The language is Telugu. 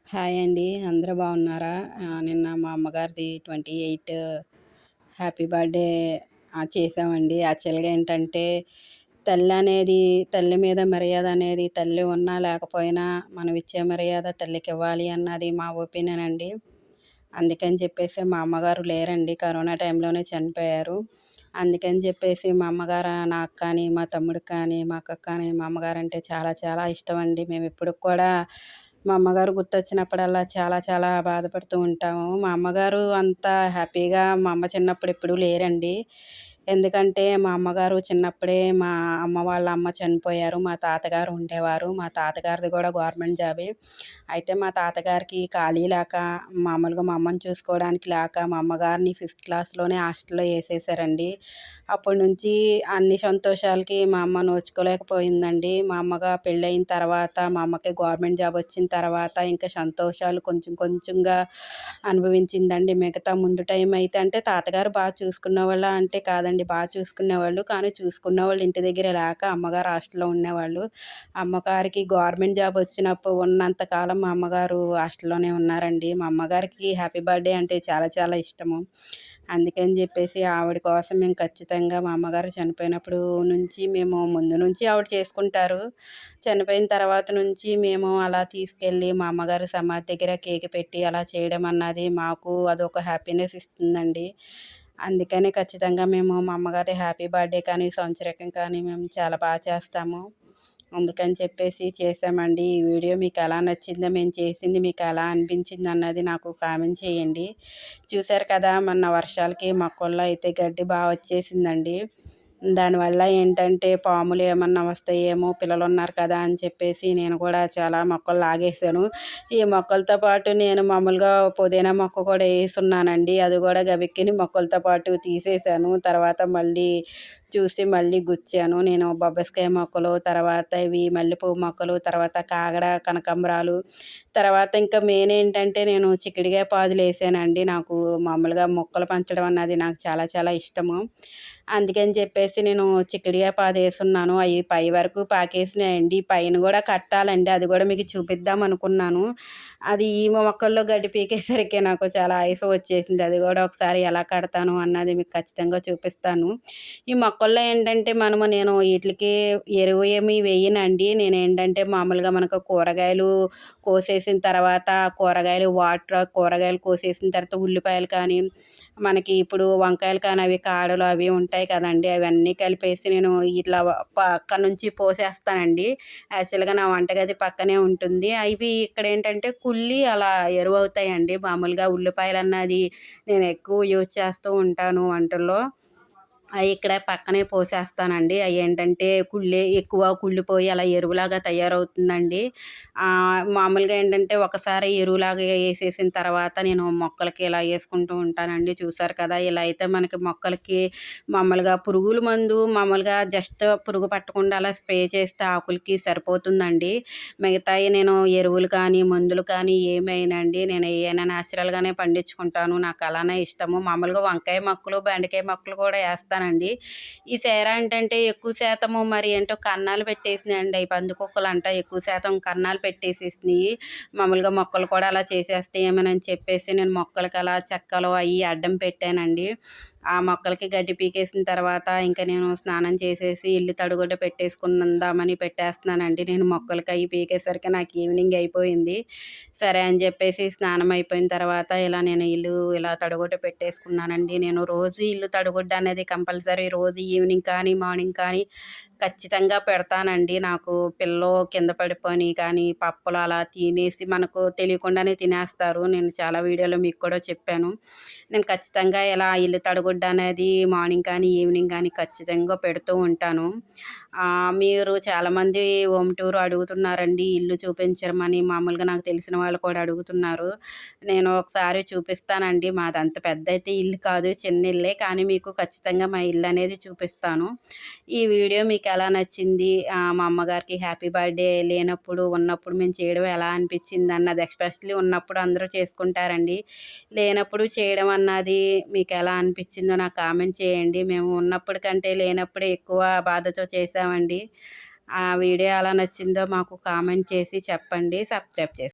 హాయ్ అండి. అందరూ బాగున్నారా? నిన్న మా అమ్మగారిది 28 హ్యాపీ బర్త్‌డే చేసామండి. యాక్చువల్‌గా ఏంటంటే, తల్లి మీద మర్యాద అనేది తల్లి ఉన్నా లేకపోయినా మనం ఇచ్చే మర్యాద తల్లికివ్వాలి అన్నది మా ఒపీనియన్ అండి. అందుకని చెప్పేసి మా అమ్మగారు లేరండి. కరోనా టైంలోనే చనిపోయారు. అందుకని చెప్పేసి మా అమ్మగారు నాకు కానీ, మా తమ్ముడికి కానీ, మా అక్కకి కానీ మా అమ్మగారంటే చాలా చాలా ఇష్టమండి. మేమిప్పటికి కూడా మా అమ్మగారు గుర్తొచ్చినప్పుడల్లా చాలా చాలా బాధపడుతూ ఉంటాము. మా అమ్మగారు అంత హ్యాపీగా మా అమ్మ చిన్నప్పుడు ఎప్పుడూ లేరండి. ఎందుకంటే మా అమ్మగారు చిన్నప్పుడే మా అమ్మ వాళ్ళ అమ్మ చనిపోయారు. మా తాతగారు ఉండేవారు. మా తాతగారిది కూడా గవర్నమెంట్ జాబే. అయితే మా తాతగారికి ఖాళీ లేక మామూలుగా మా అమ్మని చూసుకోవడానికి లేక మా అమ్మగారిని 5th క్లాస్‌లోనే హాస్టల్‌లో ఏసేశారండి. అప్పటి నుంచి అన్ని సంతోషాలకి మా అమ్మ నోచుకోలేకపోయిందండి. మా అమ్మగా పెళ్ళయిన తర్వాత మా అమ్మకి గవర్నమెంట్ జాబ్ వచ్చిన తర్వాత ఇంకా సంతోషాలు కొంచెం కొంచెంగా అనుభవించిందండి. మిగతా ముందు టైం అయితే అంటే తాతగారు చూసుకునేవాళ్ళా అంటే కాదండి. చూసుకునేవాళ్ళు. కానీ చూసుకునేవాళ్ళు ఇంటి దగ్గర లేక అమ్మగారు హాస్టల్‌లో ఉండేవాళ్ళు. అమ్మగారికి గవర్నమెంట్ జాబ్ వచ్చినప్పుడు ఉన్నంత కాలం మా అమ్మగారు హాస్టల్‌లోనే ఉన్నారండి. మా అమ్మగారికి హ్యాపీ బర్త్‌డే అంటే చాలా చాలా ఇష్టము. అందుకని చెప్పేసి ఆవిడ కోసం మేము ఖచ్చితంగా మా అమ్మగారు చనిపోయినప్పుడు నుంచి మేము ముందు నుంచి ఆవిడ చేసుకుంటారు. చనిపోయిన తర్వాత నుంచి మేము అలా తీసుకెళ్ళి మా అమ్మగారి సమాధి దగ్గర కేక్ పెట్టి అలా చేయడం అన్నది మాకు అదొక హ్యాపీనెస్ ఇస్తుందండి. అందుకని ఖచ్చితంగా మేము మా అమ్మగారి హ్యాపీ బర్త్‌డే కానీ, సంవత్సరికం కానీ మేము చాలా చేస్తాము. అందుకని చెప్పేసి చేశామండి. ఈ వీడియో మీకెలా నచ్చిందో, మేము చేసింది మీకెలా అనిపించిందన్నది నాకు కామెంట్ చేయండి. చూశారు కదా! మొన్న వర్షాలకి మొక్కల్లో అయితే గడ్డి వచ్చేసిందండి. దానివల్ల ఏంటంటే పాములు ఏమన్నా వస్తాయేమో పిల్లలున్నారు కదా అని చెప్పేసి నేను కూడా చాలా మొక్కలు లాగేశాను. ఈ మొక్కలతో పాటు నేను మామూలుగా పుదీనా మొక్క కూడా ఏసున్నానండి. అది కూడా గబిక్కిని మొక్కలతో పాటు తీసేశాను. తర్వాత మళ్ళీ చూసి మళ్ళీ గుచ్చాను. నేను బొబ్బస్కాయ మొక్కలు, తర్వాత ఇవి మల్లెపువ్వు మొక్కలు, తర్వాత కాగడ, కనకాంబరాలు, తర్వాత ఇంకా మెయిన్ ఏంటంటే నేను చిక్కుడుగాయ పాదులేసానండి. నాకు మామూలుగా మొక్కలు పెంచడం అన్నది నాకు చాలా చాలా ఇష్టము. అందుకని చెప్పేసి నేను చిక్కుడుగాయ పాదేసున్నాను. అయి పై వరకు పాకేసినాయండి. పైన గూడా కట్టాలండి. అది గూడా మీకు చూపిద్దామనుకున్నాను. అది ఈ మొక్కల్లో గడ్డి పీకేసరికి నాకు చాలా ఆయాసం వచ్చేసింది. అది గూడా ఒకసారి ఎలా కడతాను అన్నది మీకు ఖచ్చితంగా చూపిస్తాను. ఈ మొక్కల్లో ఏంటంటే నేను ఈట్లికి ఎరువు ఏమి వేయనండి. నేనేంటంటే మామూలుగా మనకు కూరగాయలు కోసేసిన తర్వాత కూరగాయలు కోసేసిన తర్వాత ఉల్లిపాయలు కానీ, మనకి ఇప్పుడు వంకాయలు కానీ అవి కాడలు అవి ఉంటాయి కదండీ! అవన్నీ కలిపేసి నేను ఇట్లా పక్క నుంచి పోసేస్తానండి. యాక్చువల్‌గా నా వంటగది పక్కనే ఉంటుంది. ఇవి ఇక్కడేంటంటే కుళ్ళి అలా ఎరువవుతాయండి. మామూలుగా ఉల్లిపాయలన్నది నేను ఎక్కువ యూజ్ చేస్తూ ఉంటాను వంటల్లో. అయి ఇక్కడ పక్కనే పోసేస్తానండి. అయేంటంటే ఎక్కువ కుళ్ళిపోయి అలా ఎరువులాగా తయారవుతుందండి. మామూలుగా ఏంటంటే ఒకసారి ఎరువులాగా ఏసేసిన తర్వాత నేను మొక్కలకి ఇలా ఏసుకుంటూ ఉంటానండి. చూసారు కదా! ఇలా అయితే మనకి మొక్కలకి మామూలుగా జస్ట్ పురుగు పట్టకుండా అలా స్ప్రే చేస్తే ఆకులకి సరిపోతుందండి. మిగతాయి నేను ఎరువులు కానీ, మందులు కానీ ఏమేయనండి. నేను ఏయైనా న్యాచురల్‌గానే పండించుకుంటాను. నాకు అలానే ఇష్టము. మామూలుగా వంకాయ మొక్కలు, బెండకాయ మొక్కలు కూడా ఏస్తానండి. ఈ సేర ఏంటంటే ఎక్కువ శాతము మరి ఏంటో కన్నాలు పెట్టేసినాయండి. అయి పందికొక్కులంట ఎక్కువ శాతం కన్నాలు పెట్టేసేసినియి. మామూలుగా మొక్కలు కూడా అలా చేసేస్తాయేమోనని చెప్పేసి నేను మొక్కలకి అలా చెక్కలు అయి అడ్డం పెట్టానండి. ఆ మొక్కలకి గడ్డి పీకేసిన తర్వాత ఇంక నేను స్నానం చేసేసి ఇల్లు తడిగుడ్డ పెట్టేసుకుందామని పెట్టేస్తున్నానండి. నేను మొక్కలకి అయి పీకేసరికి నాకు ఈవినింగ్ అయిపోయింది. సరే అని చెప్పేసి స్నానం అయిపోయిన తర్వాత నేను ఇల్లు ఇలా తడిగుడ్డ పెట్టేసుకున్నానండి. నేను రోజు ఇల్లు తడిగుడ్డ అనేది కంపల్సరీ రోజు ఈవినింగ్ కానీ, మార్నింగ్ కానీ ఖచ్చితంగా పెడతానండి. నాకు పిల్లలు కింద పడిపోయినయి కానీ, పప్పులు అలా తినేసి మనకు తెలియకుండానే తినేస్తారు. నేను చాలా వీడియోలో మీకు కూడా చెప్పాను. నేను ఖచ్చితంగా ఇలా ఇల్లు తడిగుడ్డ అనేది మార్నింగ్ కానీ, ఈవినింగ్ కానీ ఖచ్చితంగా పెడుతూ ఉంటాను. మీరు చాలామంది హోమ్ టూర్ అడుగుతున్నారండి. ఇల్లు చూపించమని మామూలుగా నాకు తెలిసిన వాళ్ళు కూడా అడుగుతున్నారు. నేను ఒకసారి చూపిస్తానండి. మాదంత పెద్దయితే ఇల్లు కాదు. చిన్న ఇల్లే. కానీ మీకు ఖచ్చితంగా మా ఇల్లు అనేది చూపిస్తాను. ఈ వీడియో మీకెలా నచ్చింది? మా అమ్మగారికి హ్యాపీ బర్త్‌డే లేనప్పుడు, ఉన్నప్పుడు మేము చేయడం ఎలా అనిపించిందన్నది ఎస్పెషల్లీ ఉన్నప్పుడు అందరూ చేసుకుంటారండి. లేనప్పుడు చేయడం అన్నది మీకెలా అనిపించిందో నాకు కామెంట్ చేయండి. మేము ఉన్నప్పుడు కంటే లేనప్పుడే ఎక్కువ బాధతో చేశామండి. ఆ వీడియో ఎలా నచ్చిందో మాకు కామెంట్ చేసి చెప్పండి. సబ్స్క్రైబ్ చేసుకోండి.